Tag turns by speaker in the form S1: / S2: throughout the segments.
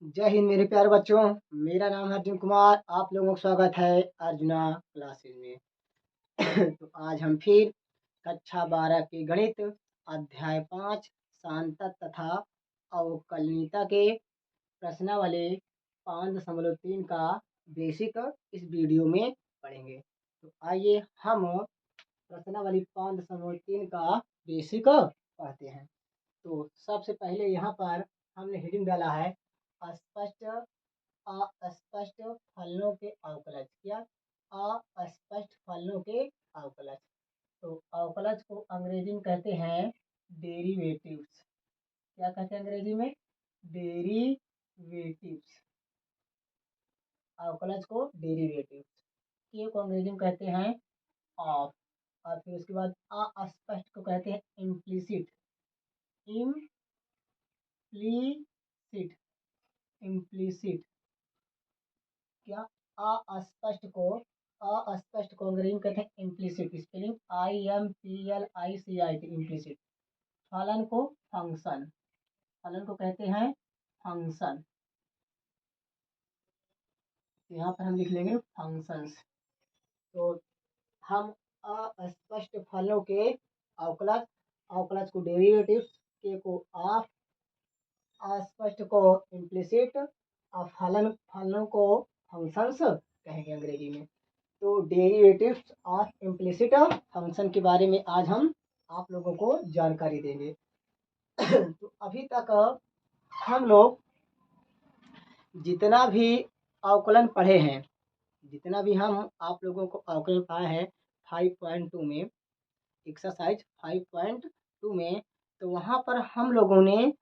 S1: जय हिंद मेरे प्यारे बच्चों। मेरा नाम है अर्जुन कुमार। आप लोगों का स्वागत है अर्जुना क्लासेस में। तो आज हम फिर कक्षा 12 के गणित अध्याय 5 सांतक तथा अवकलनीयता के प्रश्नावली 5.3 का बेसिक इस वीडियो में पढ़ेंगे। तो आइए हम प्रश्नावली 5.3 का बेसिक पढ़ते हैं। तो सबसे पहले यहाँ पर हमने हेडिंग डाला है अस्पष्ट अस्पष्ट फलनों के अवकलज। क्या? अस्पष्ट फलनों के अवकलज। तो अवकलज को अंग्रेजी में कहते हैं डेरिवेटिव्स। क्या कहते हैं अंग्रेजी में? डेरिवेटिव्स। अवकलज को डेरिवेटिव्स। के को अंग्रेजी में कहते हैं ऑफ। और फिर उसके बाद अस्पष्ट को कहते हैं इम्प्लीसिट। Implicit implicit. क्या? अस्पष्ट को अंग्रेजी में कहते हैं इम्प्लीसिट। Spelling IMPLICIT implicit. फलन को फंक्शन। फलन को कहते हैं फंक्शन। यहाँ पर हम लिख लेंगे फंक्शंस। तो हम अस्पष्ट फलों के अवकलज, अवकलज को डेरिवेटिव्स, के को ऑफ, अस्पष्ट को इम्प्लीसिट और फलों को फंक्शंस कहेंगे अंग्रेजी में। तो डेरिवेटिव्स ऑफ इम्प्लिसिट फंक्शन के बारे में आज हम आप लोगों को जानकारी देंगे। तो अभी तक हम लोग जितना भी अवकलन पढ़े हैं, जितना भी हम आप लोगों को अवकलन पढ़ाए हैं 5.2 में, एक्सरसाइज 5.2 में, तो वहाँ पर हम लोगों ने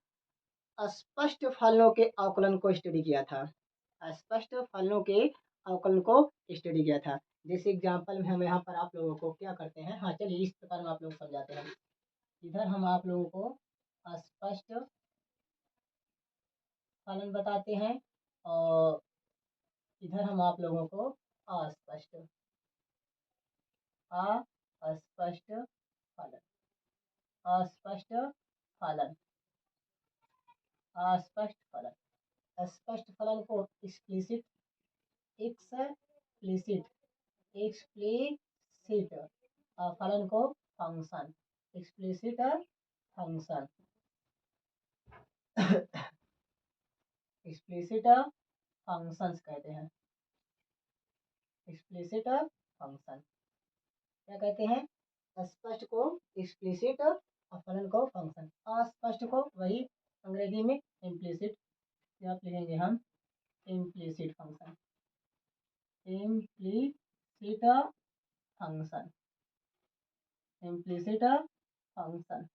S1: स्पष्ट फलनों के अवकलन को स्टडी किया था। स्पष्ट फलनों के अवकलन को स्टडी किया था। जैसे एग्जाम्पल में हम यहाँ पर आप लोगों को क्या करते हैं, हाँ चलिए इस प्रकार में आप लोग समझाते हैं। इधर हम आप लोगों को स्पष्ट फलन बताते हैं और इधर हम आप लोगों को अस्पष्ट अस्पष्ट फलन अस्पष्ट फलन अस्पष्ट फलन स्पष्ट फलन को एक्सप्लिसिट एक्सप्लिसिट एक्सप्लिसिट फलन को function explicit function explicit functions कहते हैं। एक्सप्लिसिट फंक्शन क्या कहते हैं? स्पष्ट को एक्सप्लिसिट और फलन को फंक्शन। अस्पष्ट को वही अंग्रेजी में इम्प्लिसिट। क्या लिखेंगे हम? Implicit function. Implicit function implicit function.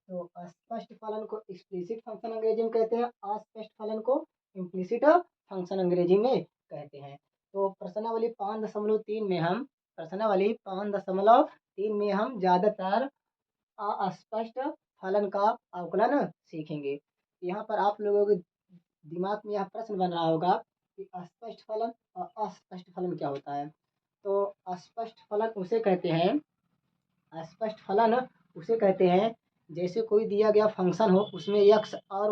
S1: तो स्पष्ट फलन को एक्सप्लिसिट फंक्शन अंग्रेजी में कहते हैं, अस्पष्ट फलन को इम्प्लिसिट फंक्शन अंग्रेजी में कहते हैं। तो प्रश्नावली 5.3 में हम ज्यादातर अस्पष्ट फलन का अवकलन सीखेंगे। यहाँ पर आप लोगों के दिमाग में यह प्रश्न बन रहा होगा कि स्पष्ट फलन और अस्पष्ट फलन क्या होता है। तो अस्पष्ट फलन उसे कहते हैं, स्पष्ट फलन उसे कहते हैं जैसे कोई दिया गया फंक्शन हो, उसमें x और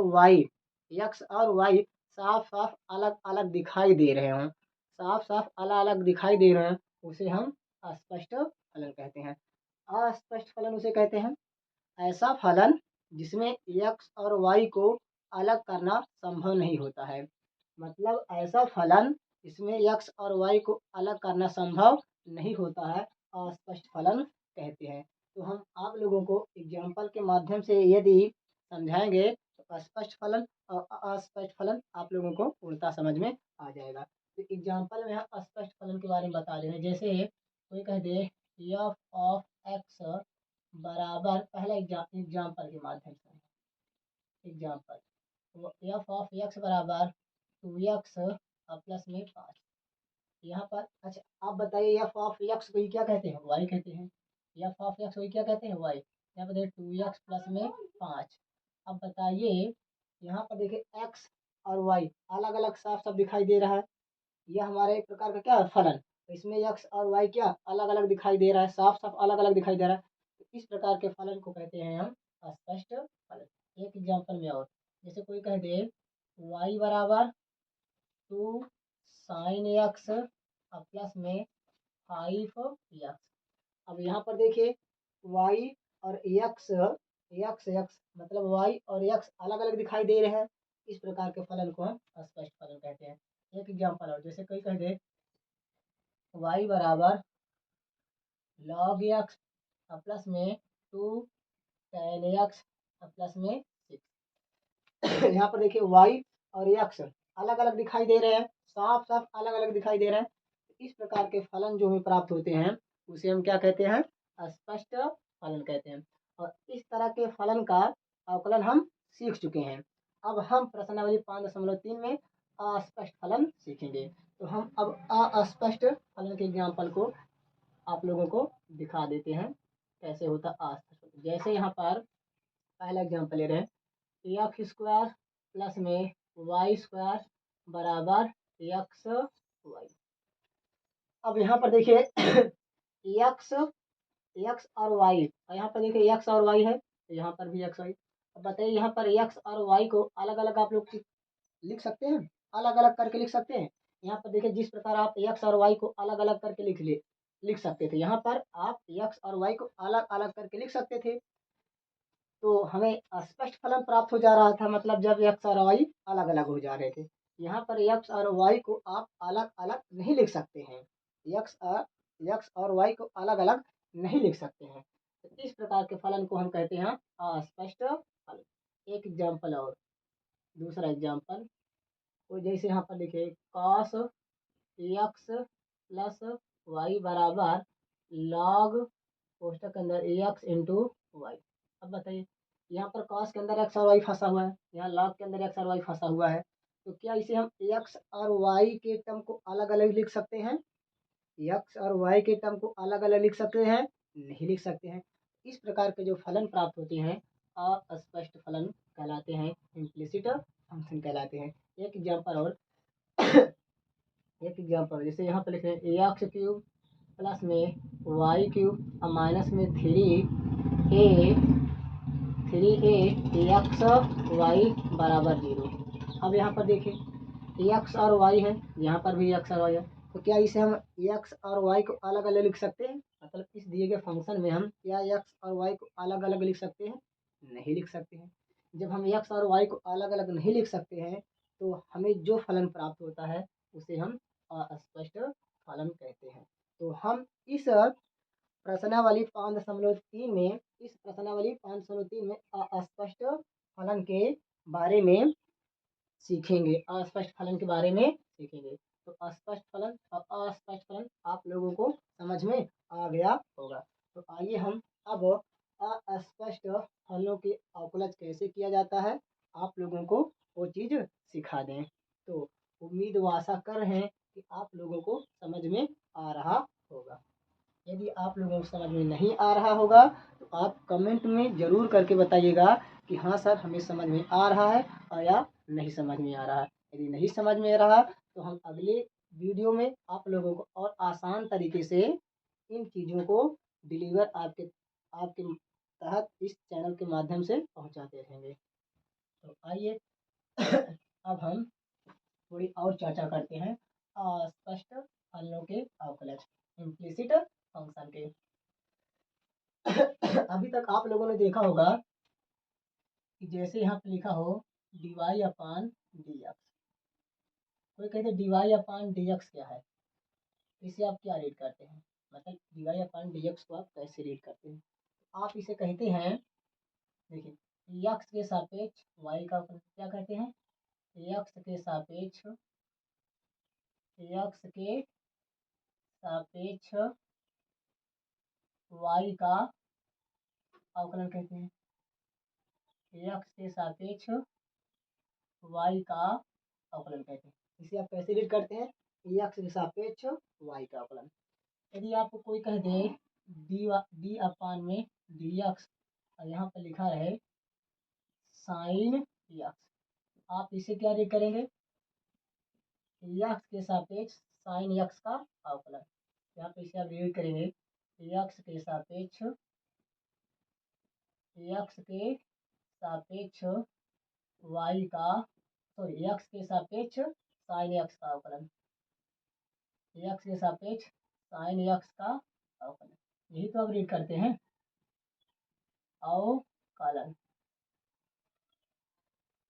S1: y साफ साफ अलग अलग दिखाई दे रहे हों, साफ साफ अलग अलग दिखाई दे रहे हैं, उसे हम अस्पष्ट फलन कहते हैं। अस्पष्ट फलन उसे कहते हैं ऐसा फलन जिसमें x और y को अलग करना संभव नहीं होता है। मतलब ऐसा फलन इसमें x और y को अलग करना संभव नहीं होता है, अस्पष्ट फलन कहते हैं। तो हम आप लोगों को एग्जाम्पल के माध्यम से यदि समझाएंगे तो स्पष्ट फलन और अस्पष्ट फलन आप लोगों को पूर्णतः समझ में आ जाएगा। तो एग्जाम्पल में हम स्पष्ट फलन के बारे में बता रहे हैं। जैसे कोई कह दे f ऑफ x बराबर, पहला एग्जाम्पल के माध्यम से एग्जाम्पल f ऑफ x बराबर 2x प्लस में 5। यहाँ पर अच्छा आप बताइए f ऑफ x को क्या कहते हैं? y कहते हैं। f ऑफ x को क्या कहते हैं? y। यहाँ पर देखिए 2x प्लस में 5। अब बताइए यहाँ पर देखिए x और y अलग अलग साफ साफ दिखाई दे रहा है। यह हमारे एक प्रकार का क्या है? फलन। तो इसमें x और y क्या अलग अलग दिखाई दे रहा है, साफ साफ अलग अलग दिखाई दे रहा है। तो इस प्रकार के फलन को कहते हैं हम स्पष्ट फलन। एक एग्जाम्पल में और जैसे कोई कह दे y बराबर 2 साइन एक्स प्लस में 5 एक्स। अब यहाँ पर देखिए y और x मतलब y और x अलग अलग दिखाई दे रहे हैं। इस प्रकार के फलन को हम स्पष्ट फलन कहते हैं। एक एग्जांपल और, जैसे कोई कह दे y बराबर log x प्लस में 2 tan x प्लस में 6। यहाँ पर देखिए y और x अलग अलग दिखाई दे रहे हैं, साफ साफ अलग अलग दिखाई दे रहे हैं। इस प्रकार के फलन जो हमें प्राप्त होते हैं उसे हम क्या कहते हैं? स्पष्ट फलन कहते हैं। और इस तरह के फलन का अवकलन हम सीख चुके हैं। अब हम प्रश्नावली 5.3 में अस्पष्ट फलन सीखेंगे। तो हम अब अस्पष्ट फलन के एग्जाम्पल को आप लोगों को दिखा देते हैं कैसे होता अस्पष्ट। जैसे यहाँ पर पहला एग्जाम्पल ले रहे हैं, एक्स स्क्वायर प्लस में वाई स्क्वायर बराबर एक्स वाई। अब यहाँ पर देखिए एक्स और वाई, और यहाँ पर देखिए एक्स और वाई है, तो यहाँ पर भी एक्स वाई। अब बताइए यहाँ पर एक्स और वाई को अलग अलग आप लोग लिख सकते हैं, अलग अलग करके लिख सकते हैं। यहाँ पर देखिए जिस प्रकार आप एक्स और वाई को अलग अलग करके लिख सकते थे, यहाँ पर आप एक्स और वाई को अलग अलग करके लिख सकते थे। तो हमें स्पष्ट फलन प्राप्त हो जा रहा था, मतलब जब एक्स और वाई अलग अलग हो जा रहे थे। यहाँ पर एक्स और वाई को आप अलग अलग नहीं लिख सकते हैं, एक्स और वाई को अलग अलग नहीं लिख सकते हैं। तो इस प्रकार के फलन को हम कहते हैं अस्पष्ट फलन। एक एग्जाम्पल और, दूसरा एग्जाम्पल, तो जैसे यहाँ पर लिखे cos एक्स प्लस वाई बराबर log कोष्टक के अंदर एक्स इंटू वाई। अब बताइए यहाँ पर cos के अंदर एक्स और वाई फंसा हुआ है, यहाँ log के अंदर एक्स और वाई फंसा हुआ है। तो क्या इसे हम एक्स और वाई के टर्म को अलग अलग लिख सकते हैं? एक्स और वाई के टर्म को अलग अलग लिख सकते हैं? नहीं लिख सकते हैं। इस प्रकार के जो फलन प्राप्त होते हैं अस्पष्ट फलन कहलाते हैं, इम्प्लिसिट फंक्शन कहलाते हैं। एक एग्जाम्पल और एक एग्जाम्पल, जैसे यहाँ पर लिखे एक्स क्यूब प्लस में वाई क्यूब और माइनस में 3a एक्स वाई बराबर 0। अब यहाँ पर देखिए एक्स और वाई है, यहाँ पर भी एक्स और वाई है। तो क्या इसे हम एक्स और वाई को अलग अलग लिख सकते हैं? मतलब इस दिए गए फंक्शन में हम क्या एक्स और वाई को अलग अलग लिख सकते हैं? नहीं लिख सकते हैं। जब हम एक्स और वाई को अलग अलग नहीं लिख सकते हैं तो हमें जो फलन प्राप्त होता है उसे हम अस्पष्ट फलन कहते हैं। तो हम इस प्रश्नावली 5.3 में अस्पष्ट फलन के बारे में सीखेंगे, अस्पष्ट फलन के बारे में सीखेंगे। तो अस्पष्ट फलन और अस्पष्ट फलन आप लोगों को समझ में आ गया होगा। तो आइए हम अब अस्पष्ट फलों के अवकलज कैसे किया जाता है आप लोगों को वो चीज़ सिखा दें। तो उम्मीद व आशा कर रहे हैं कि आप लोगों को समझ में आ रहा होगा। यदि आप लोगों को समझ में नहीं आ रहा होगा तो आप कमेंट में ज़रूर करके बताइएगा कि हाँ सर हमें समझ में आ रहा है और या नहीं समझ में आ रहा है। यदि नहीं समझ में आ रहा तो हम अगले वीडियो में आप लोगों को और आसान तरीके से इन चीज़ों को डिलीवर आपके आपके तहत इस चैनल के माध्यम से पहुंचाते रहेंगे। तो आइए अब हम थोड़ी और चर्चा करते हैं अस्पष्ट फलनों के अवकलज, इम्प्लिसिट फंक्शन के। अभी तक आप लोगों ने देखा होगा कि जैसे यहाँ पे लिखा हो dy अपान dx, कोई कहते हैं dy अपान dx क्या है, इसे आप क्या रीड करते हैं? मतलब dy अपान dx को आप कैसे रीड करते हैं? आप इसे कहते हैं, देखिए x के सापेक्ष y का क्या कहते हैं? x के सापेक्ष y का अवकलन कहते हैं। x के सापेक्ष y का अवकलन कहते हैं। इसे आप कैसे रीड करते हैं? x के सापेक्ष y का अवकलन। यदि आपको कोई कह दे डी अपान में dx और यहाँ पर लिखा रहे साइन x, आप इसे क्या रीड करेंगे? x के सापेक्ष साइन x का अवकलन। यहाँ पे इसे आप रीड करेंगे x के सापेक्ष y का सॉरी एक्स के सापेक्ष साइन एक्स का अवकलन, एक्स के सापेक्ष साइन एक्स का अवकलन, यही तो अब रीड करते हैं, अवकलन,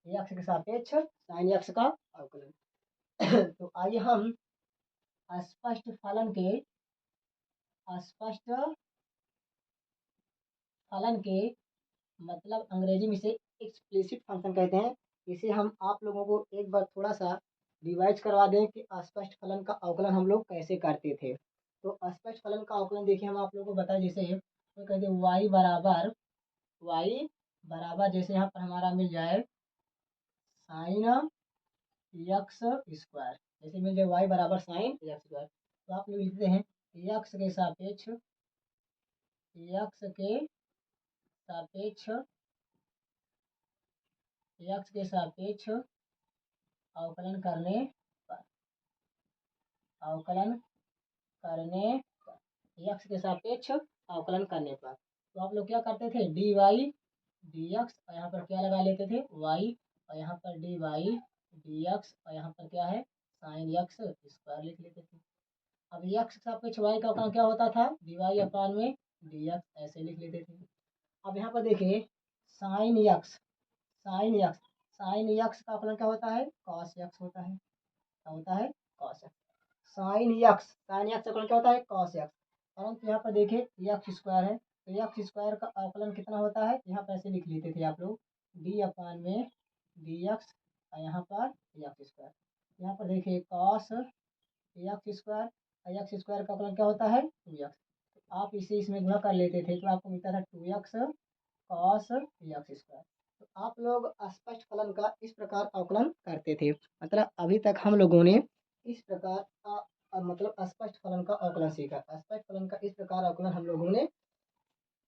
S1: एक्स के सापेक्ष साइन एक्स का अवकलन। तो आइए हम स्पष्ट फलन के, स्पष्ट फलन के मतलब अंग्रेजी में इसे एक्सप्लिसिट फंक्शन कहते हैं। इसे हम आप लोगों को एक बार थोड़ा सा रिवाइज करवा दें कि अस्पष्ट फलन का अवकलन हम लोग कैसे करते थे। तो अस्पष्ट फलन का अवकलन देखिए हम आप लोगों को बताएं, जैसे तो कहते हैं y बराबर जैसे यहाँ पर हमारा मिल जाए साइन एक्स स्क्वायर, जैसे मिल जाए y बराबर साइन एक्स स्क्वायर, तो आप लोग लिखते हैं एक्स के सापेक्ष, एक्स के सापेक्ष, एक्स के सापेक्ष अवकलन करने पर, अवकलन करने पर, एक्स के सापेक्ष अवकलन करने पर, तो आप लोग क्या करते थे, डी वाई डी एक्स और यहाँ पर क्या लगा लेते थे वाई, और यहाँ पर डी वाई डी एक्स और यहाँ पर क्या है साइन एक्स स्क्वायर लिख लेते थे। अब एक्स के सापेक्ष वाई का अवकलन क्या होता था, डी वाई अपान में डी एक्स, ऐसे लिख लेते थे। अब यहाँ पर देखिए sine x, sine x, sine x का अवकलन क्या होता है, कॉस एक्स होता है, क्या होता है, cos x, sine x, sine x का अवकलन क्या होता है, कॉस एक्स, परंतु यहाँ पर देखिए एक्स स्क्वायर है, तो एक्स स्क्वायर का अवकलन कितना होता है, यहाँ पर ऐसे लिख लेते थे आप लोग डी अपान में डी एक्स और यहाँ पर एक्स स्क्वायर, यहाँ पर देखिए cos x square, x square का अवकलन क्या होता है, टू एक्स, तो आप इसे इसमें गुणा कर लेते थे तो आपको मिलता था two x cos x square. तो आप लोग स्पष्ट फलन का इस प्रकार अवकलन करते थे, मतलब अभी तक हम लोगों ने इस प्रकार मतलब स्पष्ट फलन का अवकलन सीखा, स्पष्ट फलन का इस प्रकार अवकलन हम लोगों ने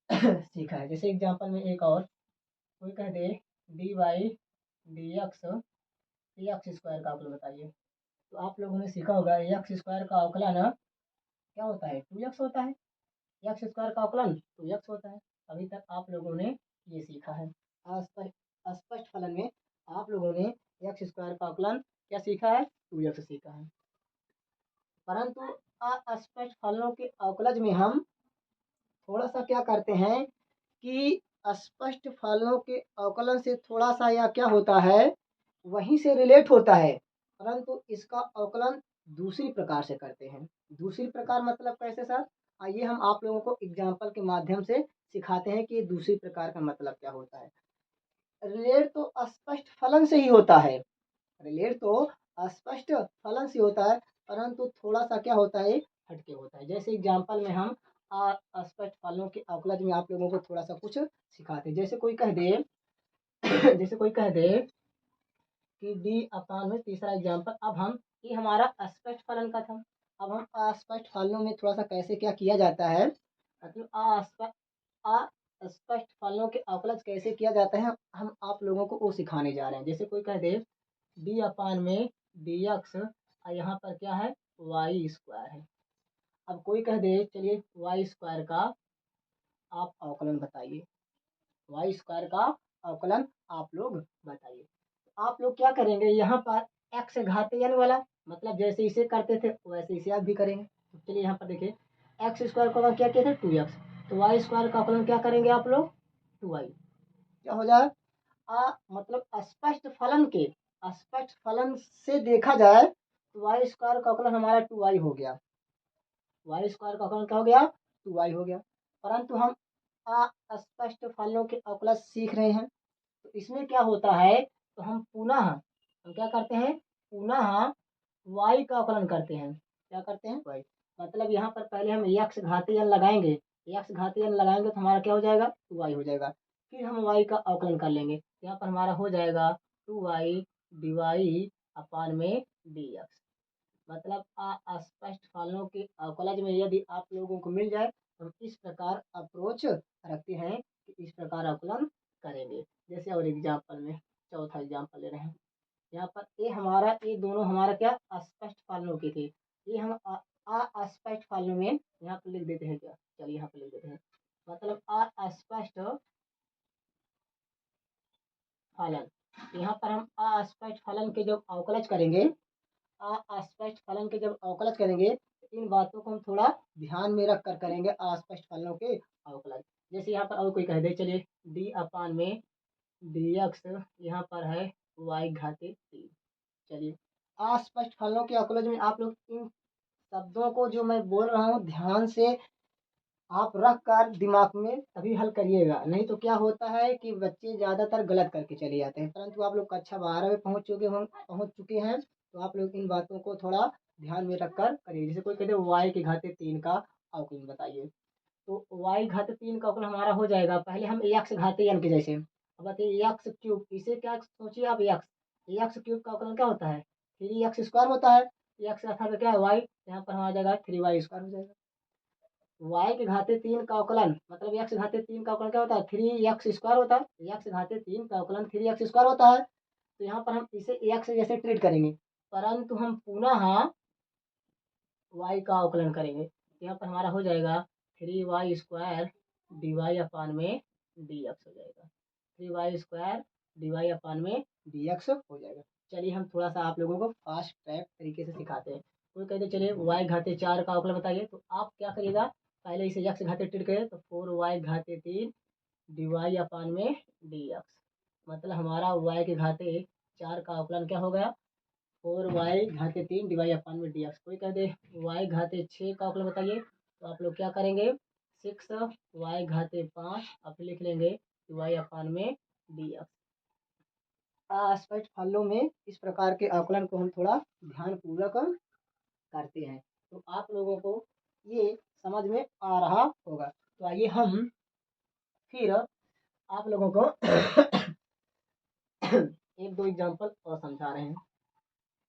S1: सीखा है। जैसे एग्जांपल में एक और कोई कह दे d y d x x square का अवकलन बताइए, तो आप लोगों ने सीखा होगा एक्स स्क्वायर का अवकलन क्या होता है, टू एक्स होता है, एक्स स्क्वायर का अवकलन टू एक्स होता है। अभी तक आप लोगों ने ये सीखा है। स्पष्ट फलन में आप लोगों ने एक्स स्क्वायर का अवकलन क्या सीखा है, टू एक्स सीखा है। परंतु अस्पष्ट फलनों के अवकलज में हम थोड़ा सा क्या करते हैं कि स्पष्ट फलनों के अवकलन से थोड़ा सा या क्या होता है, वहीं से रिलेट होता है, परंतु इसका अवकलन दूसरी प्रकार से करते हैं। दूसरी प्रकार मतलब कैसे सर, आइए हम आप लोगों को एग्जाम्पल के माध्यम से सिखाते हैं कि दूसरी प्रकार का मतलब क्या होता है। रिलेट तो स्पष्ट फलन से ही होता है, रिलेट तो स्पष्ट फलन से होता है, परंतु थोड़ा सा क्या होता है, हटके होता है। जैसे एग्जाम्पल में हम स्पष्ट फलनों के अवकलज में आप लोगों को थोड़ा सा कुछ सिखाते हैं। जैसे कोई कह दे जैसे कोई कह दे कि डी अपान में, तीसरा एग्जाम्पल, अब हम ये हमारा स्पष्ट फलन का था, अब हम अस्पष्ट फलनों में थोड़ा सा कैसे क्या किया जाता है, मतलब अस्पष्ट फलनों के अवकलज कैसे किया जाता है, हम आप लोगों को वो सिखाने जा रहे हैं। जैसे कोई कह दे डी अपान में डी एक्स और यहाँ पर क्या है वाई स्क्वायर है। अब कोई कह दे चलिए वाई स्क्वायर का आप अवकलन बताइए, वाई स्क्वायर का अवकलन आप लोग बताइए। आप लोग क्या करेंगे, यहाँ पर एक्स घाते n वाला, मतलब जैसे इसे करते थे वैसे इसे आप भी करेंगे। तो चलिए यहाँ पर देखिए एक्स स्क्वायर का क्या किया था टू एक्स, तो वाई स्क्वायर का अवकलन क्या करेंगे आप लोग, टू वाई, क्या हो जाए मतलब स्पष्ट फलन के, स्पष्ट फलन से देखा जाए तो वाई स्क्वायर का अवकलन हमारा टू वाई हो गया, वाई स्क्वायर का अवकलन क्या हो गया, टू वाई हो गया। परंतु हम अस्पष्ट फलनों के अवकलन सीख रहे हैं, तो इसमें क्या होता है, तो हम पुनः हम क्या करते हैं, पुनः वाई का अवकलन करते हैं, क्या करते हैं वाई, मतलब यहाँ पर पहले हम एक्स घाते n लगाएंगे, एक्स घाते n लगाएंगे तो हमारा क्या हो जाएगा, टू वाई हो जाएगा, फिर हम वाई का अवकलन कर लेंगे, यहाँ पर हमारा हो जाएगा टू वाई डी वाई अपान में डी एक्स। मतलब अस्पष्ट फलनों के अवकलज में यदि आप लोगों को मिल जाए तो हम इस प्रकार अप्रोच रखते हैं कि इस प्रकार अवकलन करेंगे। जैसे और एग्जाम्पल में चौथा एग्जाम्पल ले रहे हैं, यहाँ पर ये दोनों हमारा क्या अस्पष्ट फलनों के थे, ये हम अस्पष्ट फलनों में यहाँ पर लिख देते हैं, क्या चलिए यहाँ पर लिख देते हैं, मतलब अस्पष्ट फलन, यहाँ पर हम अस्पष्ट फलन के जब अवकलज करेंगे, अस्पष्ट फलन के जब अवकलज करेंगे, तो इन बातों को हम थोड़ा ध्यान में रख कर करेंगे अस्पष्ट फलनों के अवकलज। जैसे यहाँ पर और कोई कह दे, चलिए डी अपान में डी एक्स यहाँ पर है वाई घाते 3। चलिए अस्पष्ट फलनों के अवकलज में आप लोग इन शब्दों को जो मैं बोल रहा हूँ ध्यान से आप रख कर दिमाग में तभी हल करिएगा, नहीं तो क्या होता है कि बच्चे ज़्यादातर गलत करके चले जाते हैं। परंतु आप लोग कक्षा 12 में पहुँच चुके हैं, तो आप लोग इन बातों को थोड़ा ध्यान में रखकर करिए। जैसे कोई कहते हैं वाई के घाते 3 का अवकलन बताइए, तो वाई घाते 3 का अवकलन हमारा हो जाएगा। पहले हम एक्स घाते n के जैसे, अब बताइए एक्स क्यूब, इसे क्या सोचिए आप, एक्स क्यूब का अवकलन क्या होता है, 3x² होता है। एक्स अर्थात क्या है वाई, यहाँ पर हमारा जाएगा 3y² हो जाएगा। वाई के घाते 3 का अवकलन मतलब एक्स घाते 3 का अवकलन क्या होता है, 3x² होता है। एक्स घाते 3 का अवकलन 3x² होता है। तो यहाँ पर हम इसे एक्स जैसे ट्रीट करेंगे, परंतु हम पुनः वाई का अवकलन करेंगे। यहाँ पर हमारा हो जाएगा 3y² dy अपान में dx हो जाएगा, 3y² dy अपान में dx हो जाएगा। चलिए हम थोड़ा सा आप लोगों को फास्ट ट्रैक तरीके से सिखाते हैं। कोई कहते चलिए y घाते 4 का अवकलन बताइए, तो आप क्या करिएगा, पहले इसे x घाते ट्रीट करें, तो 4y घाते 3 dy अपान में dx, मतलब हमारा y के घाते 4 का अवकलन क्या हो गया, 4y घाते 3 डिवाई अपान में dx। कोई कह दे y घाते 6 का अवकलन बताइए, तो आप लोग क्या करेंगे, 6y घाते 5 आप लिख लेंगे y अपान में dx। अस्पष्ट फलों में इस प्रकार के अवकलन को हम थोड़ा ध्यानपूर्वक करते हैं, तो आप लोगों को ये समझ में आ रहा होगा। तो आइए हम फिर आप लोगों को एक दो एग्जाम्पल और समझा रहे हैं।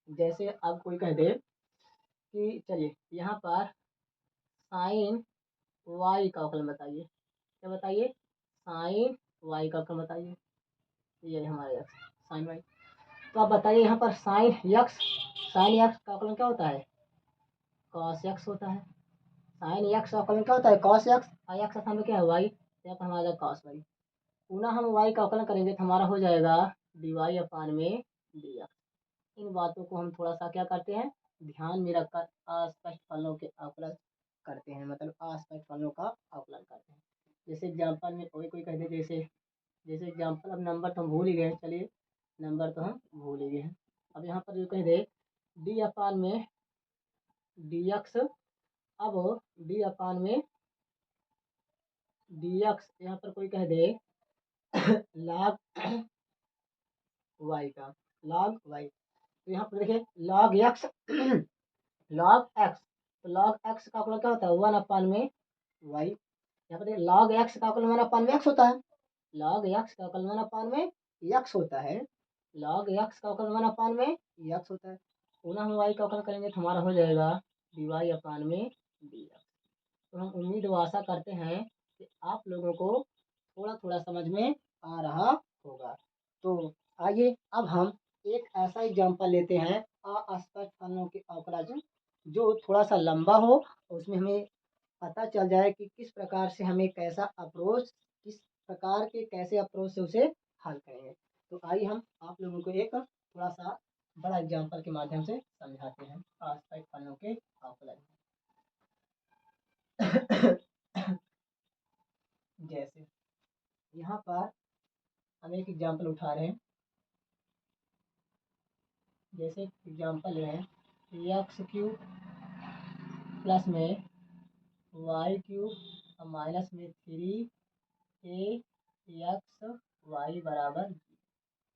S1: जैसे अब कोई कह दे कि चलिए यहाँ पर साइन वाई का अवकलन बताइए, क्या बताइए, साइन वाई का अवकलन बताइए, ये हमारे एक्स साइन वाई। तो आप बताइए यहाँ पर साइन एक्स का अवकलन क्या होता है, कॉस एक्स होता है। साइन एक्स का अवकलन क्या होता है, कॉस एक्स, और एक्स स्थान में क्या है वाई, यहाँ पर हमारा कॉस वाई। पुनः हम वाई का अवकलन करेंगे तो हमारा हो जाएगा dy अपान में dx। इन बातों को हम थोड़ा सा क्या करते हैं, ध्यान में रखकर अस्पष्ट फलों के अवकलन करते हैं, मतलब अस्पष्ट फलों का अवकलन करते हैं। जैसे एग्जाम्पल में कोई कह दे, जैसे जैसे एग्जाम्पल, अब नंबर तो हम भूल ही गए, चलिए नंबर तो हम भूल ही गए हैं। अब यहाँ पर जो कह दे डी अपान में dx, अब डी अपान में dx, यहाँ पर कोई कह दे log y का, log y, तो यहाँ पर देखिए log x log x, तो log x का अवकलन क्या होता है 1 अपान में y। यहाँ पर देखिए log x का अवकलन 1 अपान में x होता है, log x का अवकलन 1 अपान में x होता है, log x का अवकलन 1 अपान में x होता है। पुनः हम y का अवकलन करेंगे तो हमारा हो जाएगा dy अपान में dx। तो हम उम्मीद व आशा करते हैं कि आप लोगों को थोड़ा थोड़ा समझ में आ रहा होगा। तो आइए अब हम एक ऐसा एग्जाम्पल लेते हैं अस्पष्ट फलनों के अवकलन जो थोड़ा सा लंबा हो, उसमें हमें पता चल जाए कि किस प्रकार से हमें किस प्रकार के कैसे अप्रोच से उसे हल करेंगे। तो आइए हम आप लोगों को एक थोड़ा सा बड़ा एग्जाम्पल के माध्यम से समझाते हैं अस्पष्ट फलनों के अवकलन। जैसे यहाँ पर हम एक एग्जाम्पल उठा रहे हैं, जैसे एग्जाम्पल है x³ प्लस में y³ माइनस में 3ax बराबर,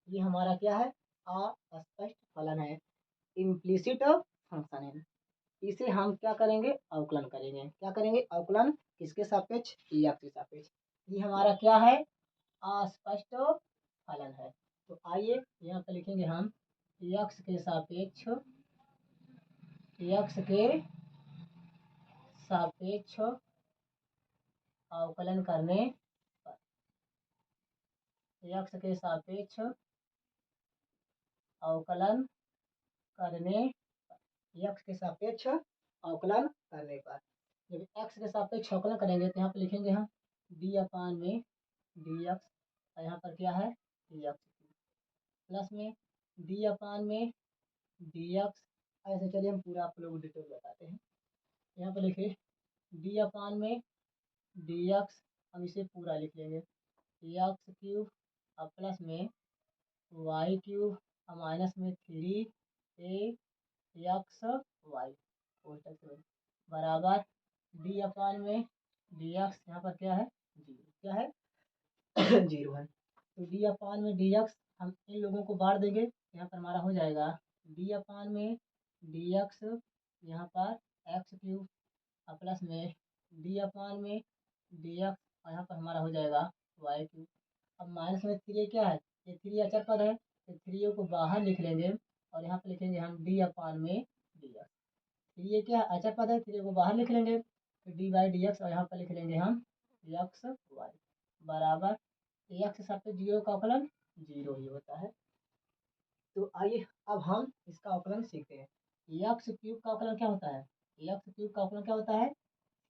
S1: ये हमारा क्या है, अस्पष्ट फलन है, इम्प्लिसिट फंक्शन है। इसे हम क्या करेंगे, अवकलन करेंगे। क्या करेंगे, अवकलन किसके सापेक्ष, x के सापेक्ष। ये हमारा क्या है, अस्पष्ट फलन है। तो आइए यहाँ पर लिखेंगे हम x के सापेक्ष अवकलन करने पर, x के सापेक्ष अवकलन करने x के सापेक्ष अवकलन करने पर, जब x के सापेक्ष अवकलन करेंगे तो यहाँ पर लिखेंगे हम d अपान में dx, और यहाँ पर क्या है dx। प्लस में डी अपान में डी एक्स। ऐसे चलिए हम पूरा आप लोगों को डिटेल बताते हैं। यहाँ पर लिखिए डी अपान में डी एक्स, हम इसे पूरा लिख लेंगे एक्स क्यूब और प्लस में वाई क्यूब और माइनस में 3 एक्स वाई बराबर डी अपान में डी एक्स, यहाँ पर क्या है जीरो, क्या है जीरो है। तो डी अपान में डी एक्स हम इन लोगों को बांट देंगे, यहाँ पर हमारा हो जाएगा डी अपान में डी एक्स, यहाँ पर एक्स क्यूब और प्लस में डी अपान में डी एक्स और यहाँ पर हमारा हो जाएगा वाई क्यूब। अब माइनस में 3 क्या है, ये 3 अचर पद है, तो 3 को बाहर लिख लेंगे और यहाँ पर लिखेंगे हम डी अपान में डी एक्स। 3 क्या है, अचर पद है, 3 को बाहर लिख लेंगे तो डी बाई डी एक्स और यहाँ पर लिख लेंगे हम एक्स वाई बराबर एक्स साथ जीरो का अवकलन जीरो ही होता है। तो आइए अब हम इसका अवकलन सीखते हैं। एक्स क्यूब का अवकलन क्या होता है, एक्स क्यूब का अवकलन क्या होता है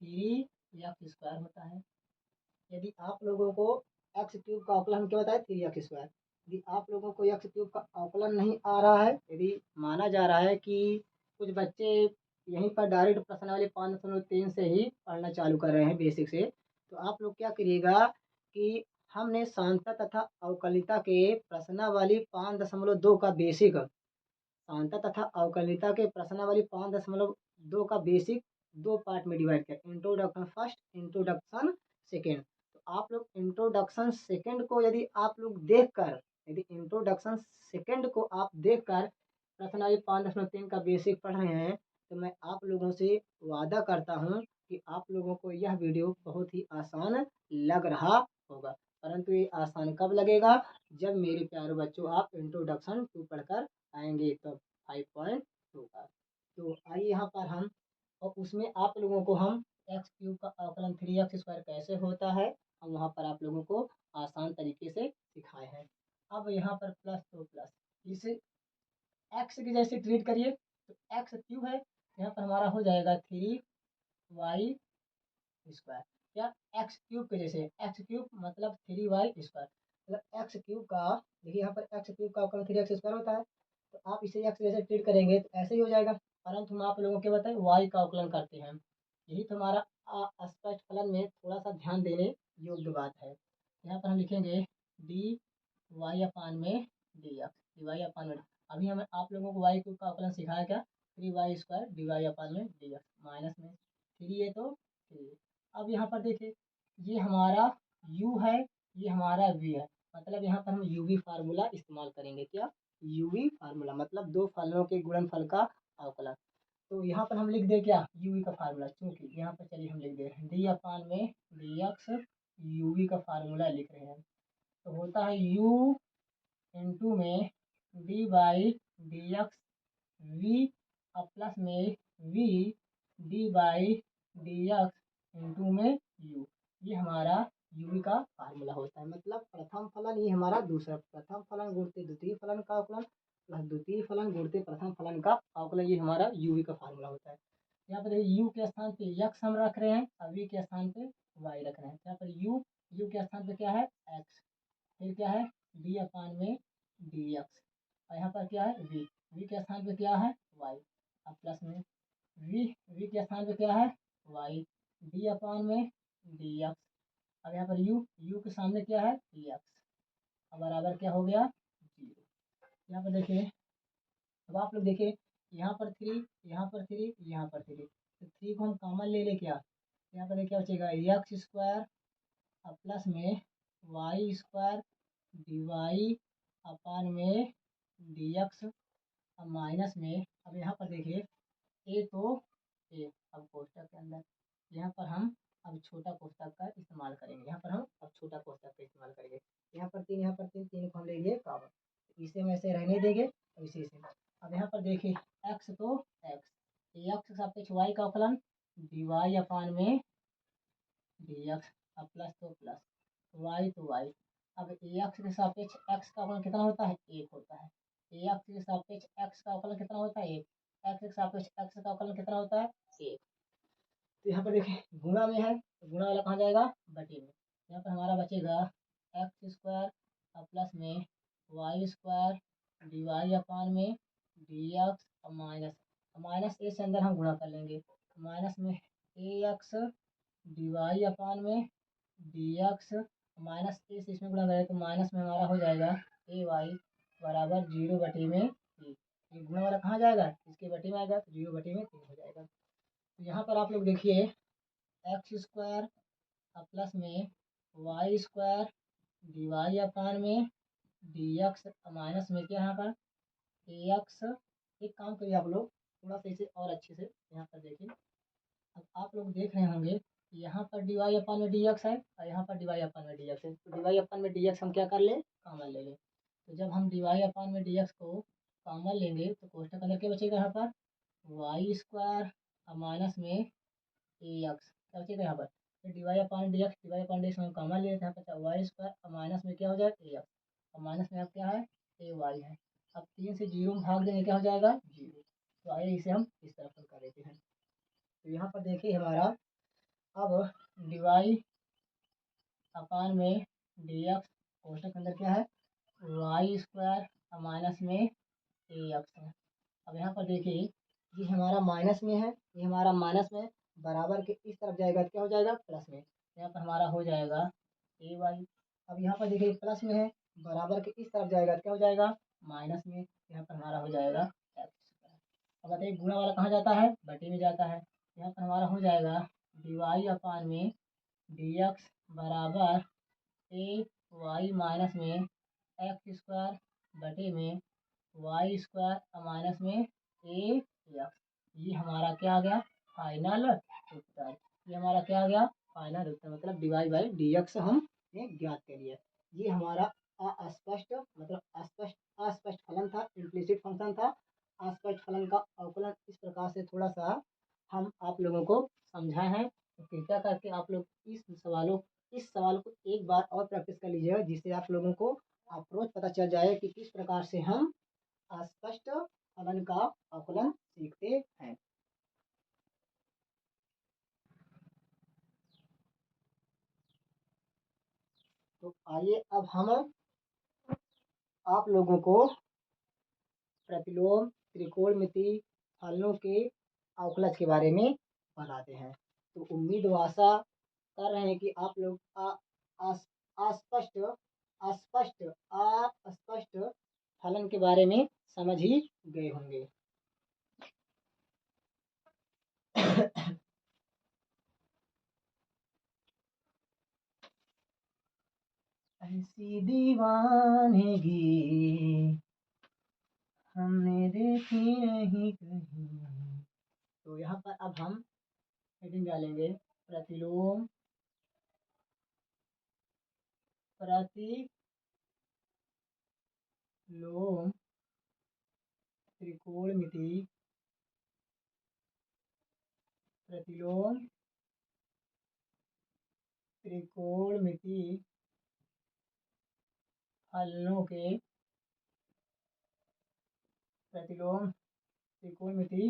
S1: 3x² होता है। यदि आप लोगों को एक्स क्यूब का अवकलन क्या होता है 3x², यदि आप लोगों को एक्स क्यूब का अवकलन नहीं आ रहा है, यदि माना जा रहा है कि कुछ बच्चे यहीं पर डायरेक्ट प्रश्नावली 5.3 से ही पढ़ना चालू कर रहे हैं बेसिक से, तो आप लोग क्या करिएगा कि हमने सांता तथा अवकलिता के प्रश्नावली 5.2 का बेसिक, सांता तथा अवकलिता के प्रश्नावली 5.2 का बेसिक 2 पार्ट में डिवाइड किया, इंट्रोडक्शन फर्स्ट, इंट्रोडक्शन सेकेंड। तो आप लोग इंट्रोडक्शन सेकेंड को यदि आप लोग देखकर, यदि इंट्रोडक्शन सेकेंड को आप देखकर प्रश्नावली 5.3 का बेसिक पढ़ रहे हैं, तो मैं आप लोगों से वादा करता हूँ कि आप लोगों को यह वीडियो बहुत ही आसान लग रहा होगा। परंतु ये आसान कब लगेगा, जब मेरे प्यारे बच्चों आप इंट्रोडक्शन 2 पढ़कर आएंगे तब 5.2 का। तो आइए यहाँ पर हम, और उसमें आप लोगों को हम एक्स क्यूब का अवकलन 3x² कैसे होता है हम वहाँ पर आप लोगों को आसान तरीके से सिखाए हैं। अब यहाँ पर प्लस तो प्लस, इसे एक्स की जैसे ट्रीट करिए, तो एक्स क्यूब है, यहाँ पर हमारा हो जाएगा 3y², या एक्स क्यूब के जैसे, एक्स क्यूब मतलब 3y², मतलब एक्स क्यूब का, देखिए यहाँ पर एक्स क्यूब का अवकलन 3x² होता है, तो आप इसे एक्स जैसे ट्रीट करेंगे तो ऐसे ही हो जाएगा। परंतु हम आप लोगों के बताएं वाई का अवकलन करते हैं, यही तो हमारा स्पष्ट फलन में थोड़ा सा ध्यान देने योग्य बात है। यहाँ पर हम लिखेंगे डी वाई अपान में डी एक्स, डी वाई अपान में, अभी हम आप लोगों को वाई क्यूब का अवकलन सिखाया क्या 3y² डी वाई अपान में डी एक्स, माइनस में 3 है तो 3। अब यहाँ पर देखिए ये हमारा u है, ये हमारा v है, मतलब यहाँ पर हम uv फार्मूला इस्तेमाल करेंगे, क्या uv फार्मूला मतलब दो फलों के गुणनफल का अवकलन। तो यहाँ पर हम लिख दे क्या uv का फार्मूला, चूंकि यहाँ पर चलिए हम लिख दे डी अपान में डी एक्स uv का फार्मूला लिख रहे हैं, तो होता है u इंटू में d by d x v और प्लस में v d by d x into में u, ये हमारा u का फार्मूला होता है। मतलब प्रथम फलन ये हमारा दूसरा, प्रथम फलन गुणते द्वितीय फलन का अवकलन प्लस द्वितीय फलन गुणते प्रथम फलन का अवकलन, ये हमारा u का फार्मूला होता है। यहाँ पर u के स्थान पे x हम रख रहे हैं और v के स्थान पे y रख रहे हैं। यहाँ पर u के स्थान पे क्या है x, फिर क्या है d अपान में dx और यहाँ पर क्या है v के स्थान पे क्या है y, अब प्लस में v के स्थान पे क्या है y, d अपान में dx, अब यहाँ पर u के सामने क्या है x, अब बराबर क्या हो गया 0। यहाँ पर देखिए, अब आप लोग देखिए यहाँ पर 3, यहाँ पर 3, यहाँ पर 3, तो 3 को हम कॉमन ले ले क्या, यहाँ पर क्या बचेगा x² अब प्लस में y² डी वाई अपान में डी एक्स, अब माइनस में, अब यहाँ पर देखिए ए तो ए, अब कोष्टक के अंदर यहाँ पर हम अब छोटा कोष्टक का इस्तेमाल करेंगे, यहाँ पर हम अब छोटा कोष्टक का इस्तेमाल करेंगे। यहाँ पर 3, यहाँ पर 3, 3 को हम लेंगे कॉमन, इसे हम ऐसे रहने देंगे और इसी से। अब यहाँ पर देखिए एक्स तो एक्स सापेक्ष वाई का अवकलन डी वाई अपान में डी एक्स, अब प्लस तो प्लस वाई तो वाई, अब एक्स के सापेक्ष एक्स का अवकलन कितना होता है 1 होता है, एक्स के सापेक्ष एक्स का अवकलन कितना होता है 1, एक्स के सापेक्ष एक्स का अवकलन कितना होता है 1। तो यहाँ पर देखिए गुणा में है तो गुणा वाला कहाँ जाएगा बटे में, यहाँ पर हमारा बचेगा x² और प्लस में y² डी वाई अपान में डी एक्स और माइनस माइनस ए से अंदर हम गुणा कर लेंगे, माइनस में ए एक्स डी वाई अपान में डी एक्स माइनस ए से इसमें गुणा करें तो माइनस में हमारा हो जाएगा ए वाई बराबर 0/3। ये गुणा वाला कहाँ जाएगा, इसके बटे में आएगा तो 0/3 हो जाएगा। तो यहाँ पर आप लोग देखिए एक्स स्क्वायर प्लस में वाई स्क्वायर डी वाई अपान में डी एक्स माइनस में क्या यहाँ पर ए एक्स। एक काम करिए आप लोग थोड़ा सा इसे और अच्छे से यहाँ पर देखिए। अब आप लोग देख रहे होंगे यहाँ पर डी वाई अपान में डी एक्स है और यहाँ पर डी वाई अपान में डी एक्स है, तो डी वाई अपान में डी एक्स हम क्या कर ले, कॉमन ले लें। तो जब हम डी वाई अपान में डी एक्स को कॉमन लेंगे तो कोष्टक अंदर क्या बचेगा, यहाँ पर वाई स्क्वायर और माइनस में ए एक्स क्या बचेगा यहाँ पर, फिर डी वाई अपान डी एक्स, डी वाई अपान डी एक्स हम कॉमन ले लेते हैं, यहाँ पर वाई स्क्वायर और माइनस में क्या हो जाएगा ए एक्स और माइनस में अब क्या है ए वाई है। अब 3 से 0 में भाग देंगे क्या हो जाएगा 0। तो आइए इसे हम इस तरफ कर देते हैं। तो यहाँ पर देखिए हमारा अब डी वाई अपान में डी एक्स कोष्टक के अंदर क्या है वाई स्क्वायर और माइनस में ए एक्स है। अब यहाँ पर देखिए ये हमारा माइनस में है, ये हमारा माइनस में बराबर के इस तरफ जाएगा तो क्या हो जाएगा प्लस में, यहाँ पर हमारा हो जाएगा ए वाई। अब यहाँ पर देखिए प्लस में है बराबर के इस तरफ जाएगा तो क्या हो जाएगा माइनस में, यहाँ पर हमारा हो जाएगा एक्स स्क्वायर। अब बताइए गुणा वाला कहाँ जाता है, बटे में जाता है, यहाँ पर हमारा हो जाएगा डी वाई अपान में डी एक्स बराबर ए वाई माइनस में एक्स स्क्वायर बटे में वाई स्क्वायर और माइनस में ए एक्स। ये हमारा क्या आ गया फाइनल उत्तर, ये हमारा क्या आ गया फाइनल उत्तर, मतलब d y by d x हमने ज्ञात कर लिया। ये हमारा अस्पष्ट मतलब अस्पष्ट फलन था, इम्प्लिसिट फंक्शन था। अस्पष्ट फलन का अवकलन इस प्रकार से थोड़ा सा हम आप लोगों को समझाए हैं। तो कृपया करके आप लोग इस सवाल को एक बार और प्रैक्टिस कर लीजिएगा, जिससे आप लोगों को अप्रोच पता चल जाए कि किस प्रकार से हम अस्पष्ट फलन का अवकलन सीखते हैं। तो आइए अब हम आप लोगों को प्रतिलोम त्रिकोणमिति फलनों के अवकलज के बारे में बताते हैं। तो उम्मीद व आशा कर रहे हैं कि आप लोग अस्पष्ट अस्पष्ट अस्पष्ट फलन के बारे में समझ ही गए होंगे। ऐसी दीवानगी हमने देखी नहीं कहीं। तो यहाँ पर अब हम हेडिंग डालेंगे प्रतिलोम त्रिकोणमिति प्रतिलोम त्रिकोणमिति फलनों के प्रतिलोम त्रिकोणमिति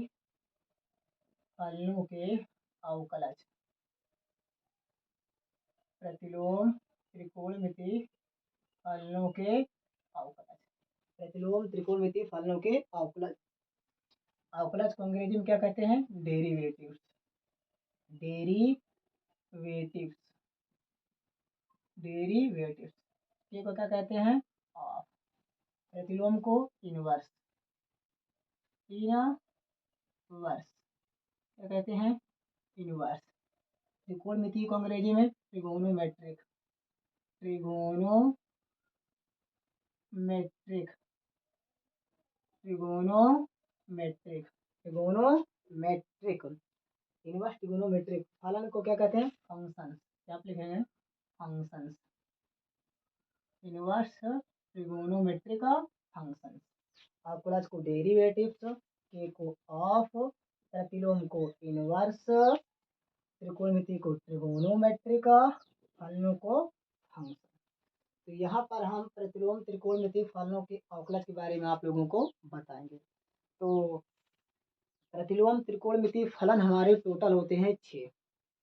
S1: फलनों के अवकलज। प्रतिलोम त्रिकोणमिति फलनों के अवकलज। प्रतिलोम त्रिकोणमिति फलनों के अवकलज। अवकलज को अंग्रेजी में क्या कहते हैं, डेरिवेटिव्स। डेरिवेटिव्स डेरिवेटिव्स ये को क्या कहते हैं ऑफ। प्रतिलोम को इनवर्स इनवर्स क्या कहते हैं इनवर्स। त्रिकोणमिति को अंग्रेजी में trigonometric trigonometric trigonometric trigonometric inverse trigonometric. फलन को क्या कहते हैं फंक्शंस। क्या आप लिखेंगे फंक्शंस, इनवर्स ट्रिगोनोमेट्रिक फंक्शंस। अवकलज को डेरिवेटिव्स, के को ऑफ, प्रतिलोम को इनवर्स, त्रिकोणमिति को ट्रिगोनोमेट्रिक, फलनों को फंक्शन। तो यहाँ पर हम प्रतिलोम त्रिकोणमिति फलनों के अवकलज के बारे में आप लोगों को बताएंगे। तो प्रतिलोम त्रिकोणमिति फलन हमारे टोटल होते हैं 6।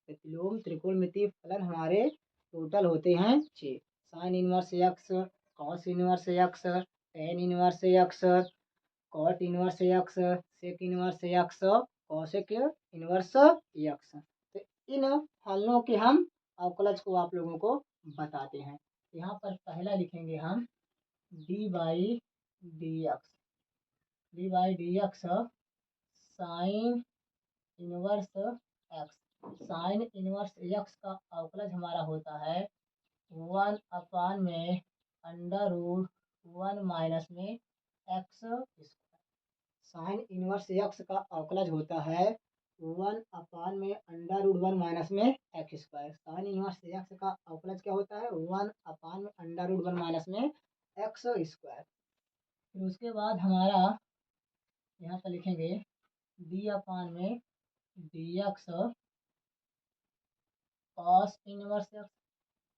S1: प्रतिलोम त्रिकोणमिति फलन हमारे टोटल होते हैं 6। Sine inverse x, cos inverse x, tan inverse x, cot inverse x, sec inverse x, cosec inverse x. तो इन फलनों के हम अवकलज को आप लोगों को बताते हैं। यहाँ पर पहला लिखेंगे हम D by d x, D by d x sign inverse x. Sign inverse x का अवकलज हमारा होता है 1 में अंडर रूट 1 माइनस में x square. Sign inverse x का अवकलज होता है 1 में अंडर रूट 1 माइनस में x square. Sign inverse x का अवकलज क्या होता है 1 में अंडर रूट 1 माइनस में एक्स स्क्वायर। फिर उसके बाद हमारा यहाँ पर लिखेंगे डी अपान में d x cos inverse x.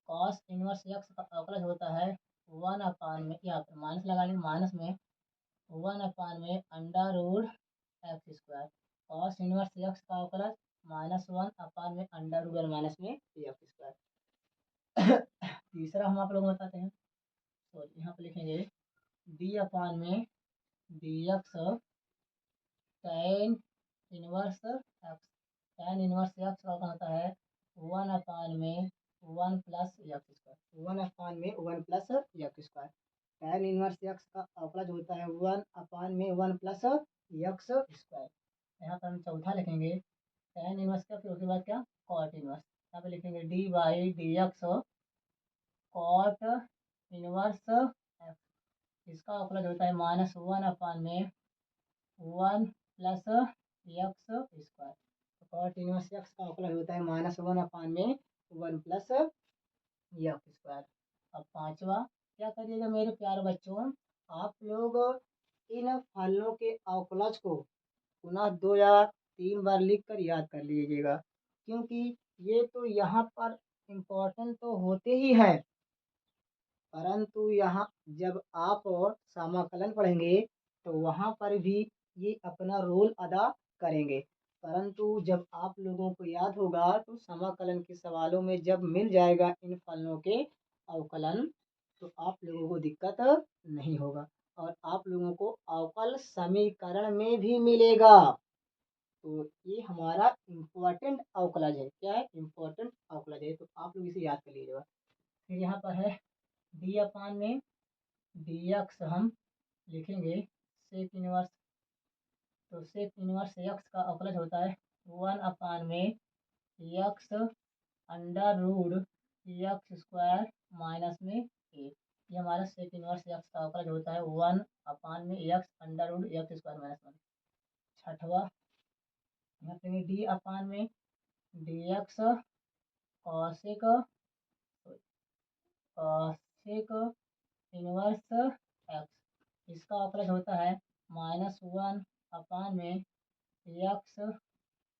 S1: Cos inverse x का अवकलज होता है 1 में, यहाँ पर माइनस लगा लेंगे, माइनस में 1 में under root x square. Cos inverse x का अवकलज -1 में अंडर रूट माइनस में एक्स स्क्वायर। तीसरा हम आप लोग बताते हैं, तो यहाँ पर लिखेंगे डी अपान में d x tan inverse x. Tan inverse x का होता है 1 में 1 प्लस एक्स स्क्वायर। 1 में 1 plus x square. Tan inverse x का अवकलज होता है 1 में 1 प्लस एक्स स्क्वायर। यहाँ पर हम चौथा लिखेंगे टेन इनवर्स का, फिर उसके बाद क्या कॉट इनवर्स। यहाँ पे लिखेंगे d by d x cot inverse x. इसका अवकलज होता है -1 में 1 plus x square. Cot inverse x का अवकलज होता है -1 में 1 प्लस एक्स स्क्वायर। अब पांचवा क्या करिएगा मेरे प्यारे बच्चों, आप लोग इन फलनों के अवकलज को पुनः 2 या 3 बार लिख कर याद कर लीजिएगा, क्योंकि ये तो यहाँ पर इम्पोर्टेंट तो होते ही हैं, परंतु यहाँ जब आप समाकलन पढ़ेंगे तो वहाँ पर भी ये अपना रोल अदा करेंगे। परंतु जब आप लोगों को याद होगा तो समाकलन के सवालों में जब मिल जाएगा इन फलनों के अवकलन, तो आप लोगों को दिक्कत नहीं होगा और आप लोगों को अवकल समीकरण में भी मिलेगा। तो ये हमारा इम्पोर्टेंट अवकलज है। क्या है? इम्पोर्टेंट अवकलज है, तो आप लोग इसे याद कर लीजिएगा। फिर यहाँ पर है डी अपान में डी एक्स हम लिखेंगे सेक इनवर्स। तो सेक इनवर्स एक्स का अवकलज होता है 1 में x under root x square minus में 1। ये हमारा सेक इनवर्स एक्स का अवकलज होता है 1 में x under root x square minus 1। छठवा यहाँ पे डी अपान में d x cosec inverse x. इसका अवकलज होता है -1 में x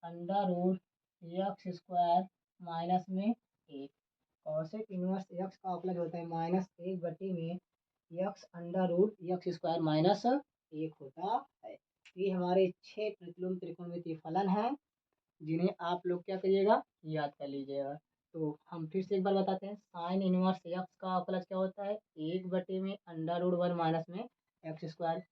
S1: under root x square minus में 1। कॉसेक इनवर्स एक्स का अवकलज होता है -1 में x under root x square minus 1 होता है। ये हमारे 6 प्रतिलोम त्रिकोणमितीय फलन हैं, जिन्हें आप लोग क्या करिएगा याद कर लीजिएगा। तो हम फिर से एक बार बताते हैं, साइन इनवर्स एक्स का अवकलज क्या होता है 1 में अंडर रूट 1 माइनस में x square.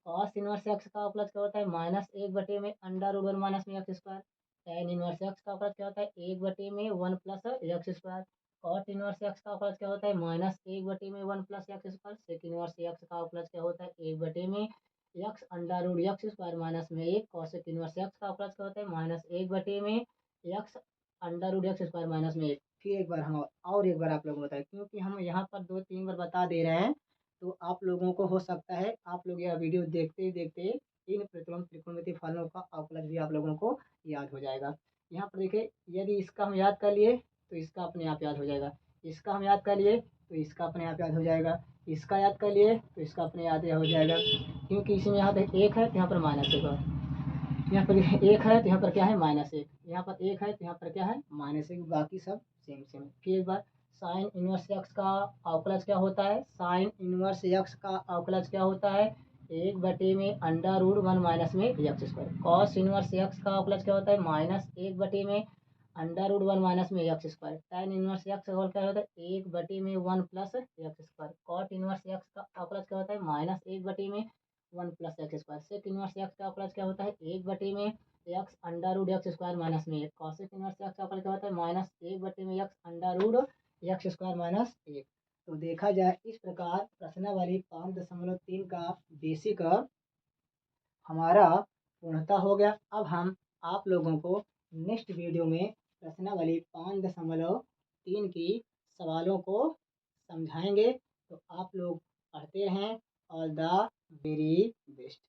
S1: Cos inverse x का अवकलज क्या होता है -1 में अंडर रूट 1 माइनस में x square. Tan inverse x का अवकलज क्या होता है 1 में 1 plus x square. Cot inverse x का अवकलज क्या होता है -1 में 1 plus x square. Sec inverse x का अवकलज क्या होता है 1 में x under root x square minus में 1। कॉसेक इनवर्स एक्स का अवकलज क्या होता है -1 में x under root x square minus में 1। फिर एक बार हम और एक बार आप लोगों को बताएं, क्योंकि हम यहाँ पर 2-3 बार बता दे रहे हैं, तो आप लोगों को हो सकता है आप लोग यह वीडियो देखते ही देखते इन प्रतिलोम त्रिकोणमितीय फलनों का अवकलज भी आप लोगों को याद हो जाएगा। यहाँ पर देखिए, यदि इसका हम याद कर लिए तो इसका अपने आप याद हो जाएगा, इसका हम याद कर लिए तो इसका अपने आप याद हो जाएगा, इसका याद कर लिए तो इसका अपने याद हो जाएगा, क्योंकि इसमें यहाँ पर 1 है तो यहाँ पर -1 है, यहाँ पर 1 है तो यहाँ पर क्या है -1, यहाँ पर 1 है तो यहाँ पर क्या है -1, बाकी सब सेम सेम। फिर एक बार साइन इनवर्स एक्स का अवकलज क्या होता है, साइन इनवर्स एक्स का अवकलज क्या होता है 1 में अंडर रूट 1 माइनस में x square. Cos inverse x का अवकलज क्या होता है -1 में अंडर रूट 1 माइनस में x square. tan inverse x का होल क्या होता है 1/1 plus x square. Cot inverse x का अवकलज क्या होता है -1/1 plus x square. Sec inverse x का अवकलज क्या होता है 1/में x under root x square minus में 1। कॉसेक इनवर्स एक्स का अवकलज क्या होता है -1/में x under root x square minus 1। तो देखा जाए इस प्रकार प्रश्नावली 5.3 का बेसिक हमारा पूर्णता हो गया। अब हम आप लोगों को नेक्स्ट वीडियो में प्रश्नावली 5.3 की सवालों को समझाएंगे। तो आप लोग पढ़ते रहें। All the very best.